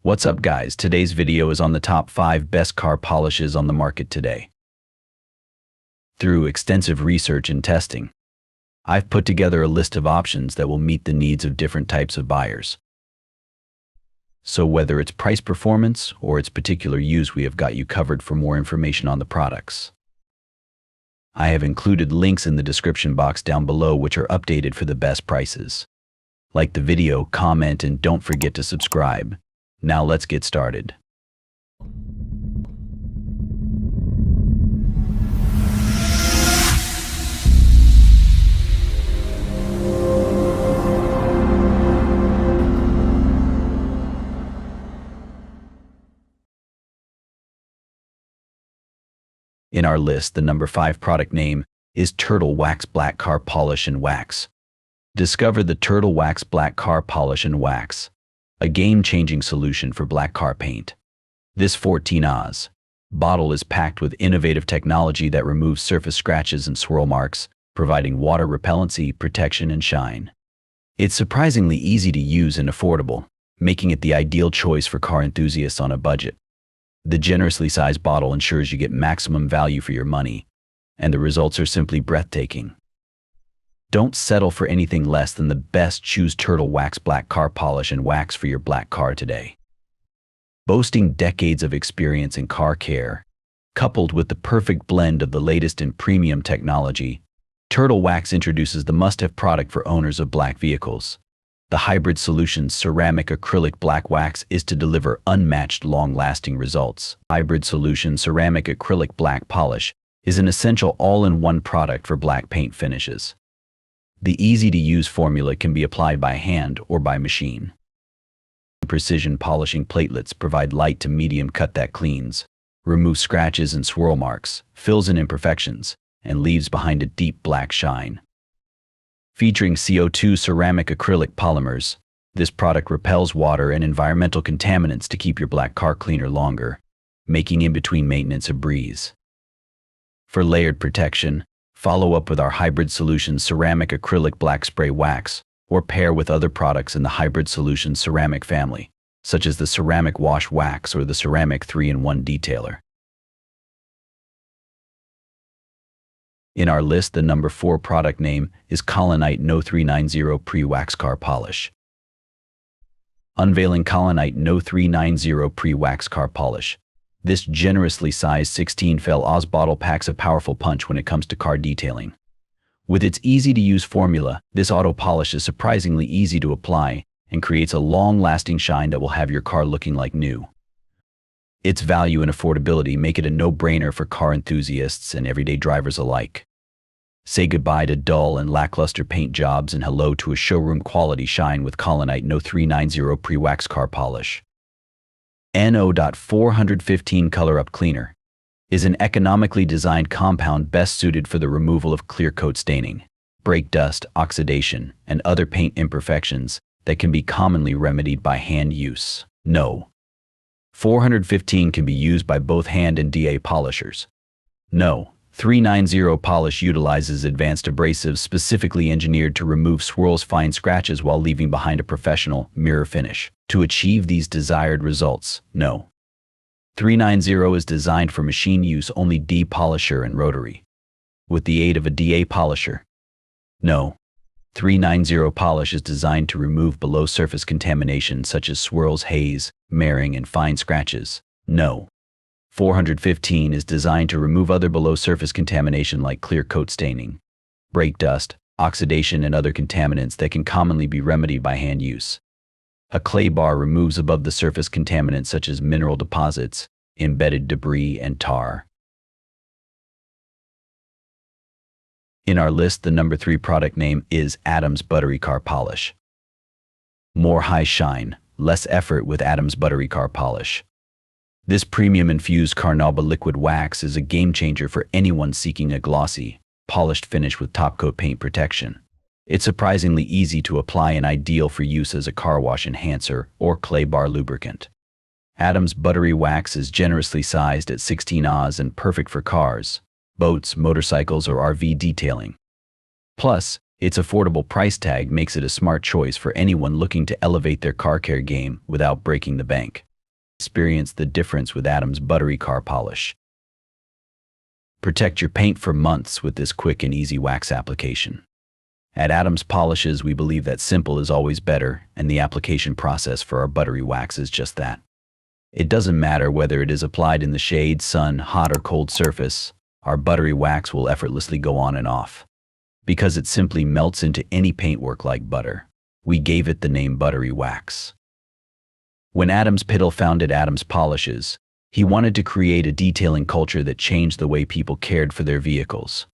What's up guys, today's video is on the top 5 best car polishes on the market today. Through extensive research and testing, I've put together a list of options that will meet the needs of different types of buyers. So whether it's price performance or its particular use, we have got you covered. For more information on the products, I have included links in the description box down below which are updated for the best prices. Like the video, comment, and don't forget to subscribe. Now let's get started. In our list, the number 5 product name is Turtle Wax Black Car Polish and Wax. Discover the Turtle Wax Black Car Polish and Wax, a game-changing solution for black car paint. This 14 oz bottle is packed with innovative technology that removes surface scratches and swirl marks, providing water repellency, protection, and shine. It's surprisingly easy to use and affordable, making it the ideal choice for car enthusiasts on a budget. The generously sized bottle ensures you get maximum value for your money, and the results are simply breathtaking. Don't settle for anything less than the best. Choose Turtle Wax Black Car Polish and Wax for your black car today. Boasting decades of experience in car care, coupled with the perfect blend of the latest in premium technology, Turtle Wax introduces the must-have product for owners of black vehicles. The hybrid solution's ceramic acrylic black wax is to deliver unmatched long-lasting results. Hybrid solution ceramic acrylic black polish is an essential all-in-one product for black paint finishes. The easy-to-use formula can be applied by hand or by machine. Precision polishing platelets provide light to medium cut that cleans, removes scratches and swirl marks, fills in imperfections, and leaves behind a deep black shine. Featuring CO2 ceramic acrylic polymers, this product repels water and environmental contaminants to keep your black car cleaner longer, making in-between maintenance a breeze. For layered protection, follow up with our hybrid solution ceramic acrylic black spray wax, or pair with other products in the hybrid solution ceramic family, such as the ceramic wash wax or the ceramic 3-in-1 detailer. In our list, the number 4 product name is Collinite No 390 Pre-Wax Car Polish. Unveiling Collinite No 390 Pre-Wax Car Polish. This generously sized 16 oz bottle packs a powerful punch when it comes to car detailing. With its easy-to-use formula, this auto polish is surprisingly easy to apply and creates a long-lasting shine that will have your car looking like new. Its value and affordability make it a no-brainer for car enthusiasts and everyday drivers alike. Say goodbye to dull and lackluster paint jobs and hello to a showroom-quality shine with Collinite No 390 Pre-Wax Car Polish. NO.415 Color Up Cleaner is an economically designed compound best suited for the removal of clear coat staining, brake dust, oxidation, and other paint imperfections that can be commonly remedied by hand use. No. 415 can be used by both hand and DA polishers. No. 390 polish utilizes advanced abrasives specifically engineered to remove swirls, fine scratches while leaving behind a professional mirror finish. To achieve these desired results, No. 390 is designed for machine use only, depolisher and rotary. With the aid of a DA polisher, No. 390 polish is designed to remove below-surface contamination such as swirls, haze, marring, and fine scratches. No. 415 is designed to remove other below-surface contamination like clear coat staining, brake dust, oxidation, and other contaminants that can commonly be remedied by hand use. A clay bar removes above-the-surface contaminants such as mineral deposits, embedded debris, and tar. In our list, the number 3 product name is Amaze Buttery Car Polish. More high shine, less effort with Amaze Buttery Car Polish. This premium infused carnauba liquid wax is a game-changer for anyone seeking a glossy, polished finish with top-coat paint protection. It's surprisingly easy to apply and ideal for use as a car wash enhancer or clay bar lubricant. Amaze Buttery Wax is generously sized at 16 oz and perfect for cars, boats, motorcycles, or RV detailing. Plus, its affordable price tag makes it a smart choice for anyone looking to elevate their car care game without breaking the bank. Experience the difference with Adam's Buttery Car Polish. Protect your paint for months with this quick and easy wax application. At Adam's Polishes, we believe that simple is always better, and the application process for our buttery wax is just that. It doesn't matter whether it is applied in the shade, sun, hot or cold surface, our buttery wax will effortlessly go on and off. Because it simply melts into any paintwork like butter, we gave it the name Buttery Wax. When Adam's Piddle founded Adam's Polishes, he wanted to create a detailing culture that changed the way people cared for their vehicles.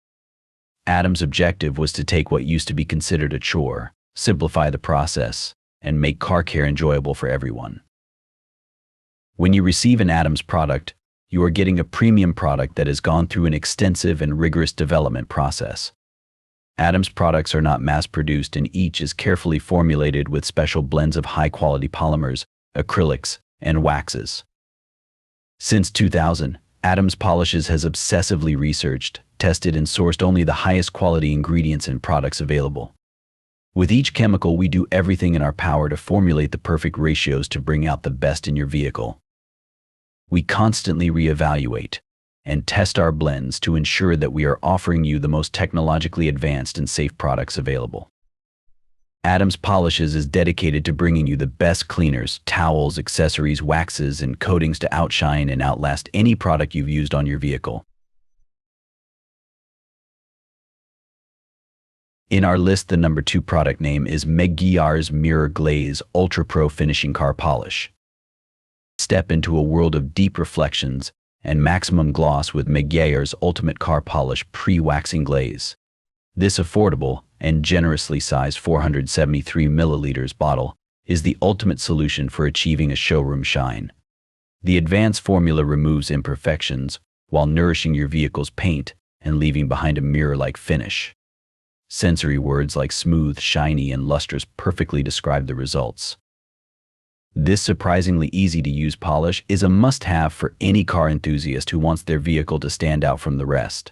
Adam's objective was to take what used to be considered a chore, simplify the process, and make car care enjoyable for everyone. When you receive an Adam's product, you are getting a premium product that has gone through an extensive and rigorous development process. Adam's products are not mass-produced, and each is carefully formulated with special blends of high-quality polymers, acrylics, and waxes. Since 2000, Adam's Polishes has obsessively researched, tested, and sourced only the highest quality ingredients and products available. With each chemical, we do everything in our power to formulate the perfect ratios to bring out the best in your vehicle. We constantly reevaluate and test our blends to ensure that we are offering you the most technologically advanced and safe products available. Adam's Polishes is dedicated to bringing you the best cleaners, towels, accessories, waxes, and coatings to outshine and outlast any product you've used on your vehicle. In our list, the number 2 product name is Meguiar's Mirror Glaze Ultra Pro Finishing Car Polish. Step into a world of deep reflections and maximum gloss with Meguiar's Ultimate Car Polish Pre-Waxing Glaze. This affordable and generously sized 473 milliliters bottle is the ultimate solution for achieving a showroom shine. The advanced formula removes imperfections while nourishing your vehicle's paint and leaving behind a mirror-like finish. Sensory words like smooth, shiny, and lustrous perfectly describe the results. This surprisingly easy-to-use polish is a must-have for any car enthusiast who wants their vehicle to stand out from the rest.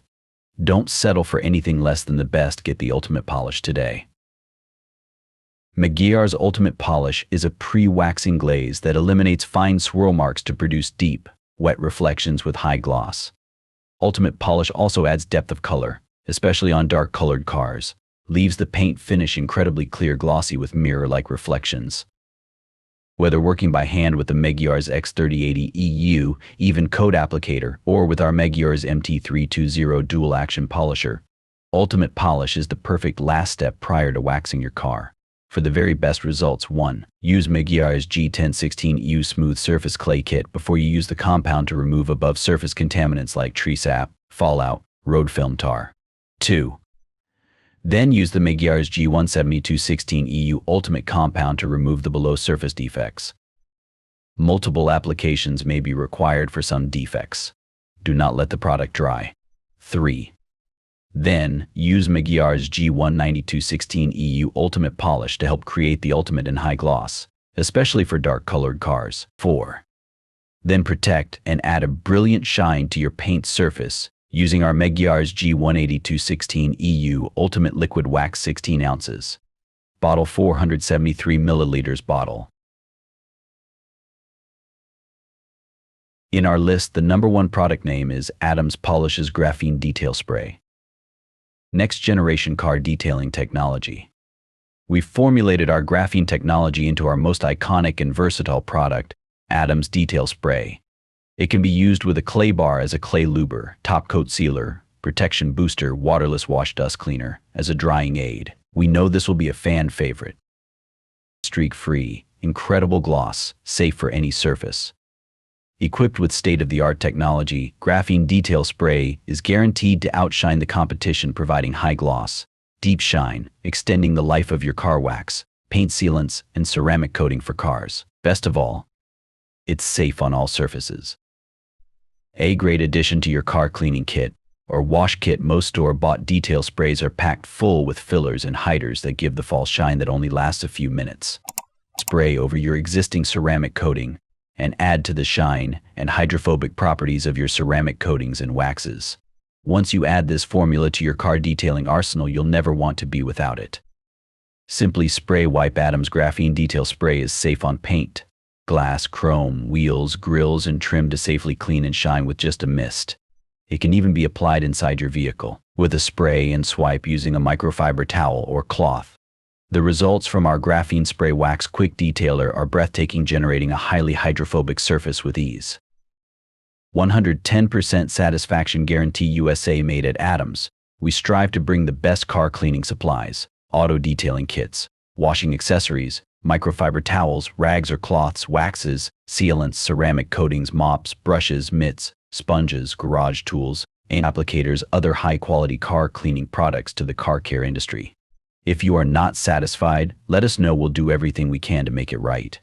Don't settle for anything less than the best. Get the ultimate polish today. Meguiar's Ultimate Polish is a pre-waxing glaze that eliminates fine swirl marks to produce deep, wet reflections with high gloss. Ultimate Polish also adds depth of color, especially on dark-colored cars, leaves the paint finish incredibly clear, glossy with mirror-like reflections. Whether working by hand with the Meguiar's X3080 EU even coat applicator or with our Meguiar's MT320 dual-action polisher, Ultimate Polish is the perfect last step prior to waxing your car. For the very best results, 1. Use Meguiar's G1016 EU Smooth Surface Clay Kit before you use the compound to remove above-surface contaminants like tree sap, fallout, road film tar. 2. Then use the Meguiar's G17216 EU Ultimate Compound to remove the below-surface defects. Multiple applications may be required for some defects. Do not let the product dry. 3. Then, use Meguiar's G19216 EU Ultimate Polish to help create the ultimate in high gloss, especially for dark-colored cars. 4. Then protect and add a brilliant shine to your paint surface using our Meguiar's G18216 EU Ultimate Liquid Wax 16 ounces. Bottle 473 milliliters bottle. In our list, the number 1 product name is Adam's Polishes Graphene Detail Spray. Next generation car detailing technology. We've formulated our graphene technology into our most iconic and versatile product, Adam's Detail Spray. It can be used with a clay bar as a clay luber, top coat sealer, protection booster, waterless wash dust cleaner as a drying aid. We know this will be a fan favorite. Streak-free, incredible gloss, safe for any surface. Equipped with state-of-the-art technology, Graphene Detail Spray is guaranteed to outshine the competition, providing high gloss, deep shine, extending the life of your car wax, paint sealants, and ceramic coating for cars. Best of all, it's safe on all surfaces. A great addition to your car cleaning kit or wash kit. Most store-bought detail sprays are packed full with fillers and hiders that give the false shine that only lasts a few minutes. Spray over your existing ceramic coating and add to the shine and hydrophobic properties of your ceramic coatings and waxes. Once you add this formula to your car detailing arsenal, you'll never want to be without it. Simply spray wipe. Adam's Graphene Detail Spray is safe on paint, glass, chrome, wheels, grills, and trim to safely clean and shine with just a mist. It can even be applied inside your vehicle with a spray and swipe using a microfiber towel or cloth. The results from our graphene spray wax quick detailer are breathtaking, generating a highly hydrophobic surface with ease. 110% satisfaction guarantee, USA made at Adams. We strive to bring the best car cleaning supplies, auto detailing kits, washing accessories, microfiber towels, rags or cloths, waxes, sealants, ceramic coatings, mops, brushes, mitts, sponges, garage tools, and applicators, other high-quality car cleaning products to the car care industry. If you are not satisfied, let us know. We'll do everything we can to make it right.